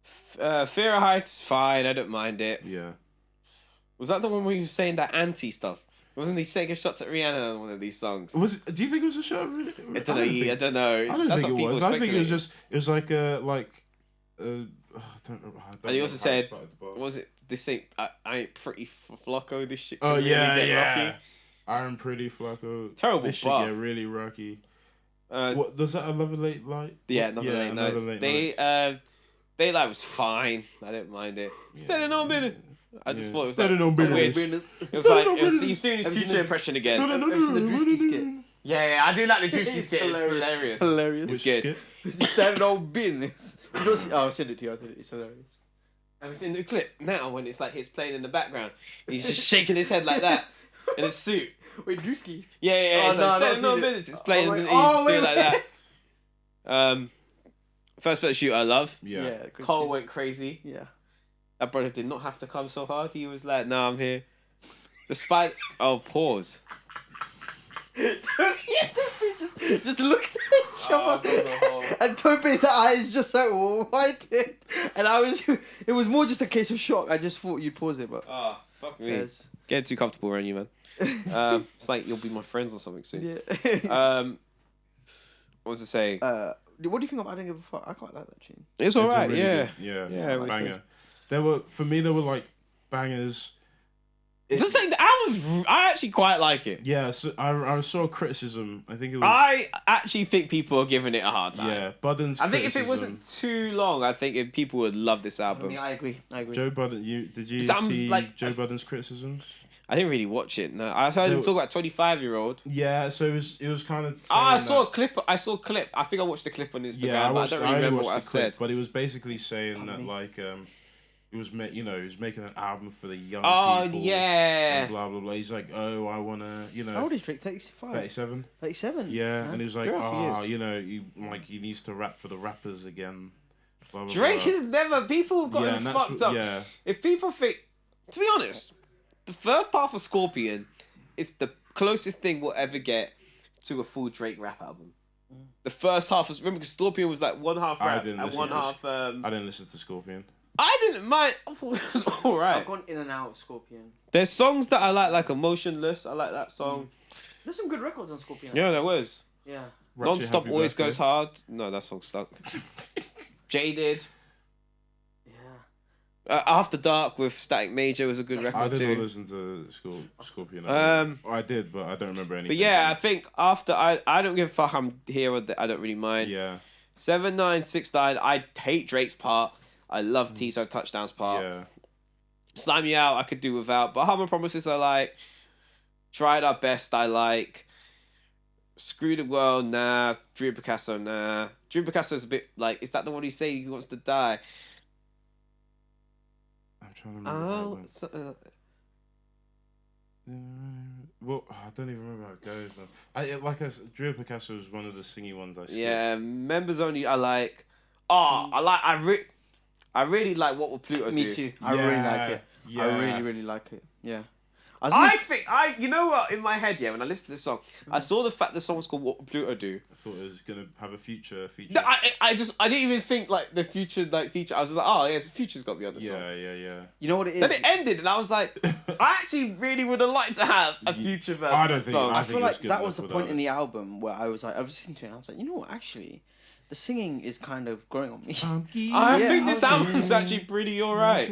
Fear of Heights, fine. I don't mind it. Yeah. Was that the one where he was saying that anti stuff? Wasn't he taking shots at Rihanna on one of these songs? Was it, do you think it was a show? I don't know. I don't know. I don't That's think what it people was. I think it was speculated. just. It was like I don't know. And he also said, was it this ain't I ain't pretty Flocko, this shit can "Oh really yeah, get yeah." rocky. I'm pretty Flacco. Terrible This shit bar. get really rocky. Uh, What does that? Another late night? yeah, another late Another nights. Late They Nights. Daylight was fine. I didn't mind it. Standing on minute. I just thought it was like Standing on weird. business. It was like Standing on it was, business. he's doing his Have you future seen impression again. No, no, no, Have you seen the no, Drewski no, skit? no. Yeah, I do like the Drewski It's skit. It's hilarious. Hilarious. It's good. skit? Standing on business. I'll send it to you. It's hilarious. Have you seen the clip now when it's like he's playing in the background? He's just shaking his head like that in a suit. Wait, Drewski. Yeah. Oh, It's no, like I've not standing on seen it. minutes. It's playing. Oh, and wait. he's Oh, doing wait, like that. First person shooter, I love. Yeah. good Cole shit. went crazy. Yeah. That brother did not have to come so hard. He was like, "No, I'm here." Despite pause. Just looked at each other. And Tope's eyes just like widened. And it was more just a case of shock. I just thought you'd pause it, but. Oh, fuck me. Yes. Get too comfortable around you, man. It's like you'll be my friends or something soon. Yeah. What was I saying? What do you think of I Don't Give a Fuck? I quite like that tune. It's It's a alright, really yeah. good- yeah. Yeah, it was Banger. There were like bangers. Just saying, the album's. I actually quite like it. Yeah, so I saw criticism. I think it was. I actually think people are giving it a hard time. Yeah, Budden's. I think if it criticism. wasn't too long, I think people would love this album. I agree. Joe Budden, did you Sounds see like- Joe Budden's criticisms? I didn't really watch it. No, I heard him There- talk about 25-year-old. Yeah, so it was kind of. I saw a clip. I think I watched the clip on Instagram, Yeah, but I don't really remember what I've said. But he was basically saying that me. like he was he was making an album for the young Oh people. yeah. And blah blah blah. He's like, oh, I wanna, How old is Drake? 35? 37. 37? Yeah, and he was like, Good for he needs to rap for the rappers again. Blah, blah, Drake blah. is never. People have got him and that's fucked up. Yeah, If people think, to be honest, the first half of Scorpion is the closest thing we'll ever get to a full Drake rap album. The first half was, remember, because Scorpion was like one half I rap didn't and listen one to half. I didn't listen to Scorpion. I didn't mind. I thought it was alright. I've gone in and out of Scorpion. There's songs that I like Emotionless. I like that song. There's some good records on Scorpion. Yeah, there was. Yeah. Ratchet Non-stop Happy always Birthday. goes hard. No, that song stuck. Jaded. Yeah. After Dark with Static Major was a good I record did not too. listen to Scorpion. I did, but I don't remember anything. But yeah, I think after I don't give a fuck. I'm here or there. I don't really mind. Yeah, 7969. I hate Drake's part. I love Tizo Touchdown's part. yeah. Slime You Out I could do without. But Bahama Promises I like. Tried Our Best I like. Screw the World, nah. Drew Picasso, nah. Drew Picasso's a bit like, is that the one he say he wants to die? I'm trying to remember. Oh, Well, I don't even remember how it goes, man. Drill Picasso is one of the singy ones I skipped. Yeah, members only. I like. I really like What Will Pluto Do. Me too. I really like it. Yeah. I really, really like it. Yeah. You know what, in my head, yeah, when I listened to this song, I saw the fact the song was called What Will Pluto Do. I thought it was gonna have a future. No, I didn't even think like the future feature. I was just like, oh yes, the future's got to be on the song. Yeah. You know what it is? Then it ended, and I was like, I actually really would have liked to have a future version I don't of the think- song. I think feel it was like good that was enough the point without in the album where I was listening to it and I was like, you know what, actually, the singing is kind of growing on me. I Yeah, think I this was album's actually pretty alright.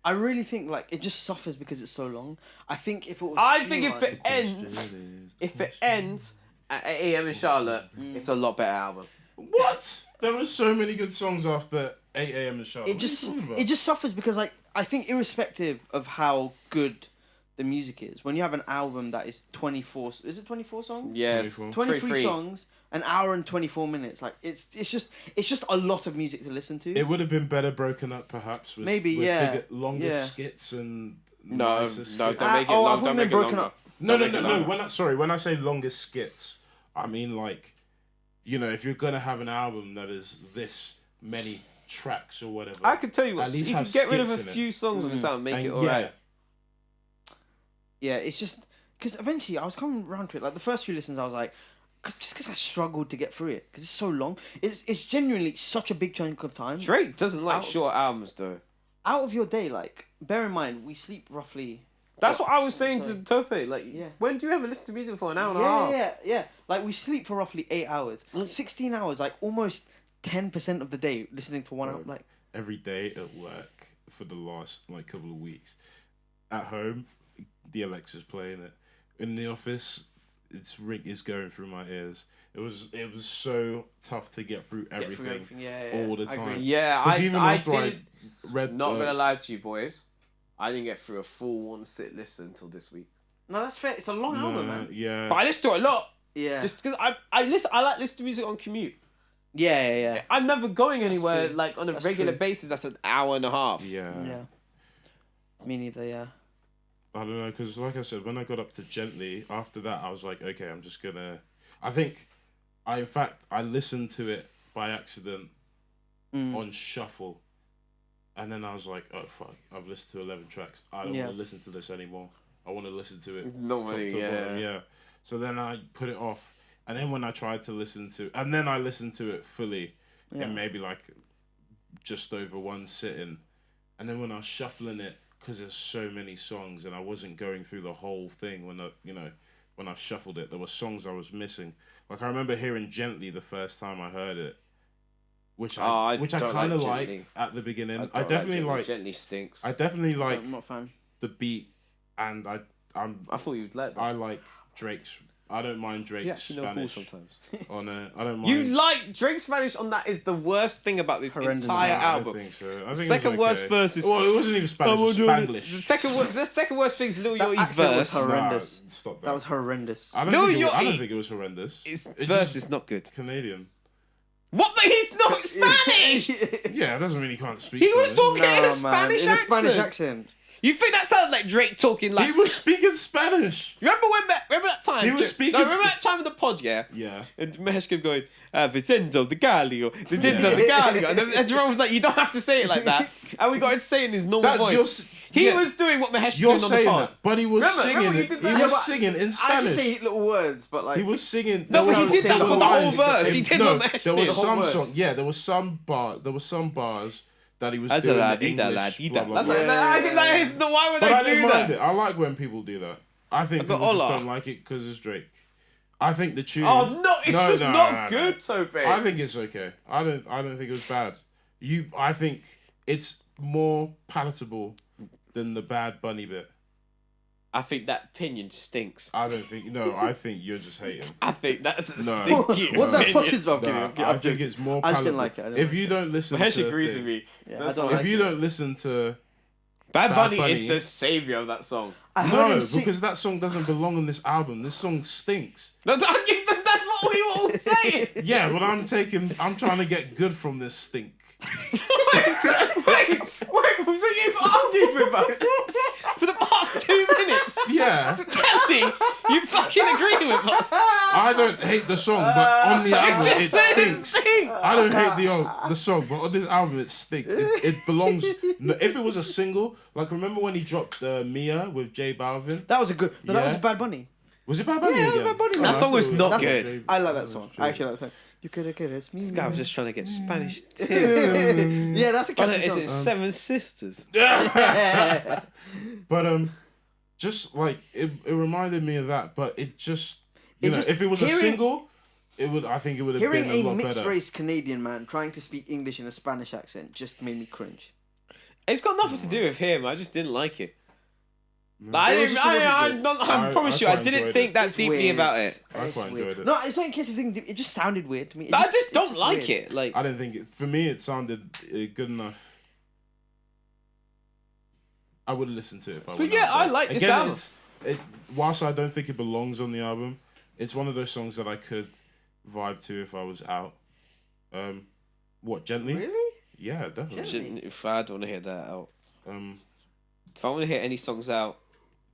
I really think like it just suffers because it's so long. I think if it was I think if it streamlined- ends at 8 AM in Charlotte, it's a lot better album. What? There were so many good songs after 8 AM in Charlotte. it just suffers because like I think irrespective of how good the music is, when you have an album that is 24 songs? Yes, 23 songs, an hour and 24 minutes. Like it's just a lot of music to listen to. It would have been better broken up, perhaps. With, Maybe, with yeah. longer Yeah. skits and No, nicer no, skits. don't make it I long. thought Don't they make it broken longer. up. No. Don't make it longer. When I say longer skits, I mean like, you know, if you're gonna have an album that is this many tracks or whatever, I could tell you what, At least you can have get rid of a skits in it. few songs on this album, make And it alright. Yeah, it's just because eventually I was coming around to it. Like the first few listens, I was like, just because I struggled to get through it because it's so long. It's genuinely such a big chunk of time. Drake doesn't like Out- short albums though. Out of your day, like bear in mind we sleep roughly. That's what I was saying to Sorry. Tope. Like, Yeah. when do you ever listen to music for an hour and a half? Yeah. Like we sleep for roughly 8 hours, 16 hours, like almost 10% of the day listening to one album. Like every day at work for the last like couple of weeks. At home, the Alexa's playing it. In the office, it's going through my ears. It was so tough to get through everything, all the I time. agree. Yeah, 'Cause even I after I did. read, Not gonna lie to you, boys. I didn't get through a full one sit listen until this week. No, that's fair. It's a long album, man. Yeah, But I listen to it a lot. Yeah. Just because I like listening to music on commute. Yeah. I'm never going anywhere true. like on a That's regular true. basis. That's an hour and a half. yeah. Me neither. Yeah. I don't know, because like I said, when I got up to Gently, after that I was like, okay, I'm just gonna. I think, in fact, I listened to it by accident on shuffle, and then I was like, oh fuck, I've listened to 11 tracks. I don't want to listen to this anymore. I want to listen to it Normally, top to yeah. bottom, yeah. So then I put it off, and then when I tried to listen to, and then I listened to it fully, in maybe like just over one sitting, and then when I was shuffling it, because there's so many songs, and I wasn't going through the whole thing when when I've shuffled it, there were songs I was missing. Like I remember hearing Gently the first time I heard it, which I don't kind of like Gently. liked at the beginning. I I definitely like. Gently stinks. I definitely like I'm not a fan. the beat, and I thought you'd like that. I like Drake's. I don't mind Drake's You actually know Paul Spanish. sometimes. I don't mind. You like Drake Spanish on that is the worst thing about this Horrendous. entire No, I don't album. think so. I think Second it was worst okay. verse is. Well, it wasn't even Spanish. It was Spanglish. The second worst thing is Lil That Yachty's accent was verse. horrendous. Nah, stop that. That was horrendous. I don't, Lil think it was, I Yachty- don't think it was horrendous. His It's verse just is not good. Canadian. What? But he's not Spanish. Yeah, it doesn't mean he can't speak. He was Spanish. talking in Nah, a Spanish in a accent. Spanish accent. You think that sounded like Drake talking like? He was speaking Spanish. Remember that time? He was speaking No, remember that time of the pod, yeah. Yeah. And Mahesh kept going, Vicento the Galio, Vicento the Galio, and Jerome was like, you don't have to say it like that. And we got him saying his normal That- voice. He was doing what Mahesh was You're doing on the saying pod. that, but he was Remember you did that? He Yeah, was but singing in I just Spanish. say little words, but like He was singing. No, but he was did that saying for the little whole lines. verse. He did what Mahesh There did. was The whole some verse. song. Yeah, there was some bars that he was That's doing a the English. Blah, blah, That's blah. like, I did like, it's the why would But I I do don't mind that? it. I like when people do that. I think got people just Ola. don't like it because it's Drake. I think the tune. Oh no, it's just not good, Tope. I think it's okay. I don't think it was bad. I think it's more palatable than the Bad Bunny bit. I think that opinion stinks. I don't think. No, I think you're just hating. I think that's a No. stinky What's that opinion. fucking stuff? No, I think it's more palatable. I just didn't like it. I didn't If like you don't listen Mahesh to agrees thing- with me. Yeah, That's I don't why- if you don't listen to Bad Bad Bunny Bunny- is the savior of that song. I heard no, him sing. because that song doesn't belong on this album. This song stinks. No, that's what we were all saying. Yeah, but I'm trying to get good from this stink. wait, so you've argued with us for the past 2 minutes? Yeah, Yeah. Tell me, you fucking agree with us. I don't hate the song, but on the album it Just say stinks. I don't hate the song, but on this album it stinks. It belongs. No, if it was a single, like remember when he dropped Mia with J Balvin? That was a good. No, that Yeah. was Bad Bunny. Was it Bad Bunny? Yeah, it was again? Bad Bunny, man. That song was not That's good. I like that song. I actually like that song. You could have given me. This guy was just trying to get Spanish tips. Yeah, that's a catchy Is it song. Seven Sisters? But just like it reminded me of that. But it just It know, just- if it was a hearing- single, I think it would have Hearing been a a lot mixed better. race Canadian man trying to speak English in a Spanish accent just made me cringe. It's got nothing to do with him. I just didn't like it. No. Like, It was just- I promise you, I quite didn't enjoyed think it. that It's deeply weird. about it. I It's quite weird. enjoyed it. No, it's not in case of thing. It just sounded weird to me. I just it's don't like weird. it. Like, I didn't think it. For me, it sounded good enough. I would listen to it if I. But went yeah, out I there. like this Again, album. Whilst I don't think it belongs on the album, it's one of those songs that I could vibe to if I was out. What gently? Really? Yeah, definitely. shouldn't- if I don't want to hear that out, Um, if I want to hear any songs out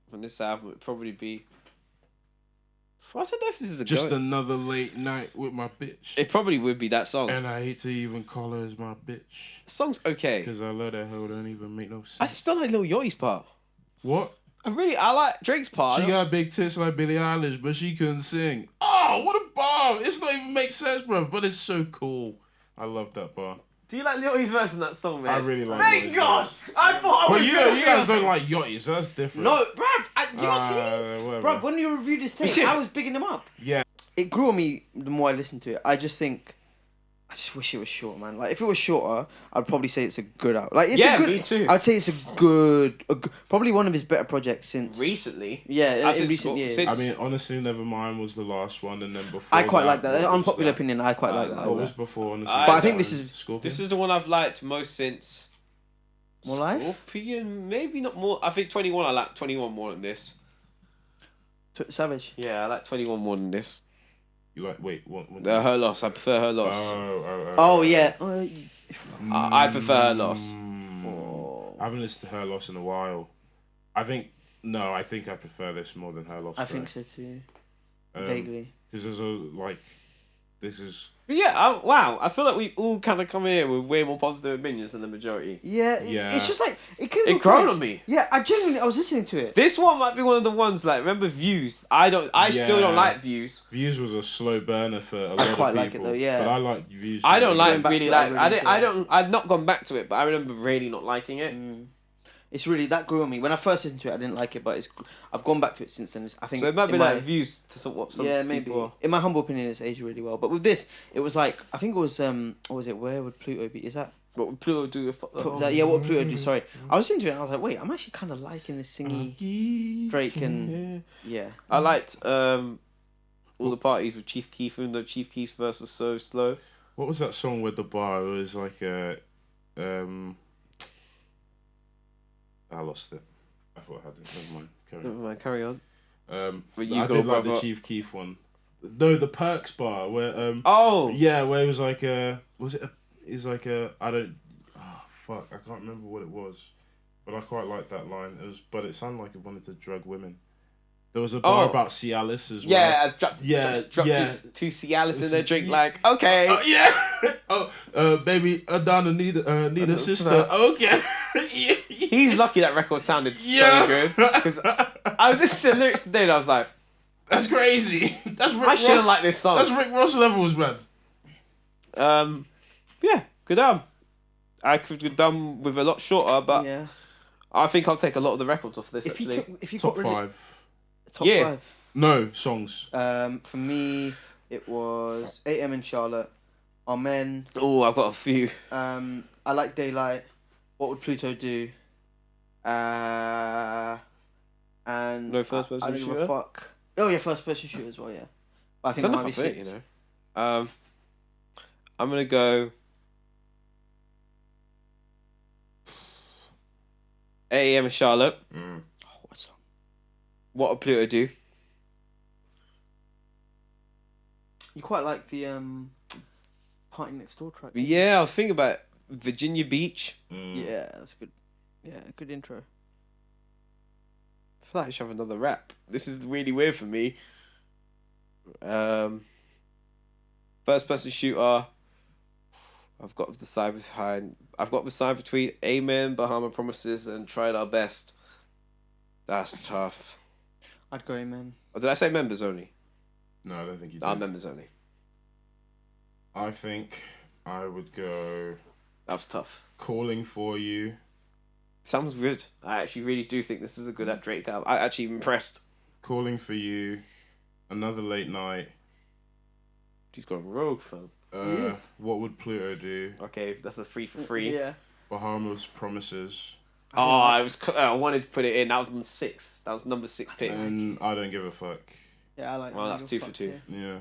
from this album, it'd probably be. I don't know if this is a just go. another late night with my bitch. It probably would be that song. And I hate to even call her as my bitch. The song's okay. Because I love that hoe don't even make no I sense. just don't like Lil Yachty's part. What? I like Drake's part. She got big tits like Billie Eilish, but she couldn't sing. Oh, what a bar! It's not even make sense, bro, but it's so cool. I love that bar. Do you like Lil Yachty's verse in that song, man? I really like Thank Lil Yachty's God! verse. I thought I But was you gonna guys hear- don't like Yachty, so that's different. No, bruv, you not seen? whatever. Bruv, when you reviewed this tape, I was bigging him up. Yeah. It grew on me the more I listened to it. I just wish it was short, man. Like, if it was shorter, I'd probably say it's a good out. Like, it's Yeah, a good, me too. I'd say it's a good, probably one of his better projects since. Recently. Yeah, As in in recent sp- years. since- I mean, honestly, Nevermind was the last one, and then before I quite like that. what was Unpopular that? opinion, I quite like that. like What was before, honestly? I But I think this is Scorpion? This is the one I've liked most since. More Life? Scorpion, maybe not more. I think 21. I like 21 more than this. Savage. Yeah, I like 21 more than this. You like, wait, what? Her Loss. I prefer Her Loss. Oh yeah. I prefer Her Loss. Oh. I haven't listened to Her Loss in a while. I think I prefer this more than Her Loss. I think so too. Um, Vaguely. Because there's a this is. But yeah, wow. I feel like we all kind of come here with way more positive opinions than the majority. Yeah, Yeah. it's just like it could. It grown on me. Yeah, I was listening to it. This one might be one of the ones like remember Views. I still don't Yeah. like Views. Views was a slow burner for a lot of quite people. like it though, yeah. But I like Views. I don't Going like back really to that, like. really I didn't. I enjoy it. don't. I've not gone back to it, but I remember really not liking it. It's really that grew on me. When I first listened to it, I didn't like it, but I've gone back to it since then. I think So it might be in like my- Views to what some yeah, maybe. people are. In my humble opinion, it's aged really well. But with this, it was like I think it was what was it? Where would Pluto be? Is that? What would Pluto do if? Yeah, what would Pluto do? Sorry, I was into it. and I was like, wait, I'm actually kind of liking this singy Drake and yeah. I liked all the parties with Chief Keef, even though Chief Keef's verse was so slow. What was that song with the bar? It was like I lost it. I thought I had it. Never mind. Carry Never on. mind, carry on. But I did like the Chief Keef one. No, the Perks bar where Oh yeah, where it was like it's like I don't fuck, I can't remember what it was. But I quite liked that line. But it sounded like it wanted to drug women. There was a bar about Cialis as well. yeah, I dropped Yeah. two Cialis in their drink. Like okay, Baby, Adana need a sister. Okay. he's lucky that record sounded Yeah. so good because I listened to the lyrics today and I was like, That's crazy. That's Rick I shouldn't Ross. like this song. That's Rick Ross levels, man. Yeah, good album. I could have done with a lot shorter, but Yeah. I think I'll take a lot of the records off this If you actually. took, if you Top got rid of- 5. top Yeah. 5. No songs. For me, it was 8M in Charlotte, Amen. Oh, I've got a few. I like Daylight. What would Pluto do? And No first person I don't give a shooter? fuck. Oh yeah, first person shooter as well. Yeah, but I think Don't that know might if be I put it, six. you know. I'm gonna go. 8 AM in Charlotte. Oh, what song? What would Pluto do? You quite like the Party Next Door track. Yeah, I was thinking about Virginia Beach. Yeah, that's good. Yeah, good intro. feel like I should have another rap. This is really weird for me. First person shooter. I've got to decide between Amen, Bahama Promises, and Tried Our Best. That's tough. I'd go Amen. Or did I say members only? No, I don't think you did. Members only. I think I would go That was tough. Calling for You. Sounds good. I actually really do think this is a good Drake album. I'm actually impressed. Calling for You. Another Late Night. He's gone rogue, fam. What Would Pluto Do? Okay, that's a 3 for 3. Yeah. Bahamas Promises. I wanted to put it in. That was number 6. That was number 6 pick. And I Don't Give a Fuck. Yeah, I like. Well, that's 2 for 2. Yeah.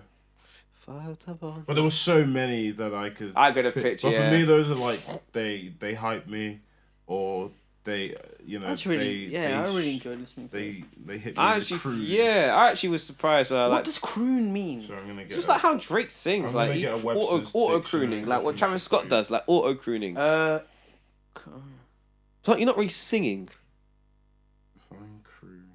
But But there were so many that I could. I could have picked. But Yeah. for me, those are like they hype me, or they That's really I really enjoyed listening to it. they hit me with the croon. I actually was surprised. What does croon mean? So I'm gonna get just like how Drake sings, I'm like gonna get a auto Webster's crooning, dictionary like what Travis Scott definition. does, like auto crooning. So you're not really singing. Fine croon.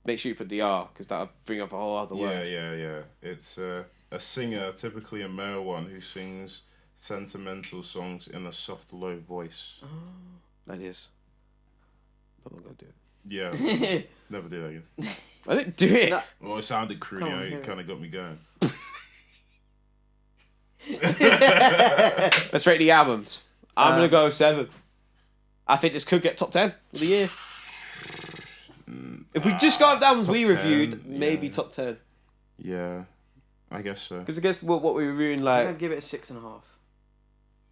Make sure you put the R, because that'll bring up a whole other word. Yeah. It's a singer, typically a male one, who sings sentimental songs in a soft, low voice. That is. I'm not gonna do it. Yeah, never do that again. I didn't do it. Well, it sounded Come croony. on, It hear kind of got me going. Let's rate the albums. I'm gonna go 7. I think this could get top 10 of the year. If we just go off the albums top we 10, reviewed, maybe yeah. top 10. Yeah, I guess so. Because I guess what we reviewing, I'd like, give it a 6.5.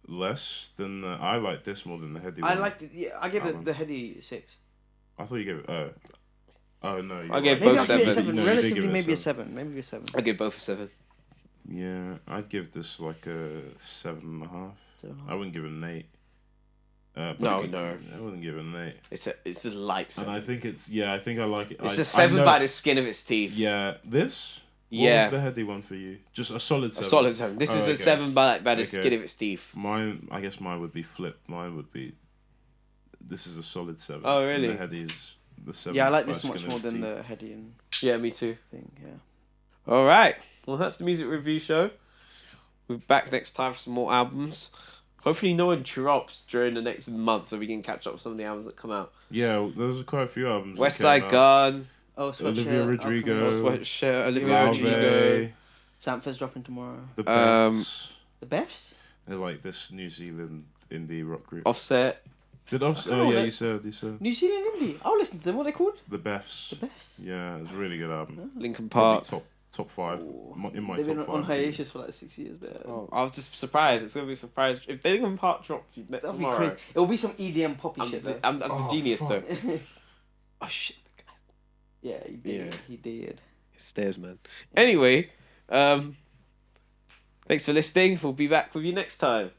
Less than I like this more than the Headie I one. liked it. Yeah, I give Album. it the Headie 6. I thought you gave it. Oh no. You're I gave Maybe both I'll give it a 7. 7. No, you did Relatively, give it a maybe a 7. 7. Maybe a 7. I give both a 7. Yeah, I'd give this like a 7.5. I wouldn't give it an 8. But No, I wouldn't give it an 8. It's a light 7. And I think I think I like it. It's I a 7 know- by the skin of its teeth. Yeah, this. Yeah. What was the Headie one for you? Just a solid 7. A solid 7. This is a okay. 7 by the Okay. skin of its teeth. Mine, I guess mine would be flipped. Mine would be. This is a solid 7. Oh, really? And the Headie's the 7. Yeah, I like by this skin much of more its than teeth. the Headie and Yeah, me too. thing. Yeah. All right. Well, that's the music review show. We'll be back next time for some more albums. Hopefully no one drops during the next month so we can catch up with some of the albums that come out. Yeah, there's quite a few albums. West that came Side out. Gun, Oh, Olivia Rodrigo. Olivia Larvae, Rodrigo. Samford's dropping tomorrow. The Beths. The best? They're like this New Zealand indie rock group. Offset. Did Offset? I Oh don't yeah, know. you said New Zealand indie. I'll listen to them. What are they called? the Beths. The best. Yeah, it's a really good album. Linkin Probably Park. top 5 Oh. in my They've top been 5. on hiatus for like 6 years. But Oh, I was just surprised. It's gonna be a surprise if they Linkin Park drop that'll be tomorrow. crazy. It'll be some EDM poppy I'm shit the, though. I'm the Oh, genius fuck. though. Oh shit! Yeah, he did. Yeah. He did. Stairs, man. Anyway, thanks for listening. We'll be back with you next time.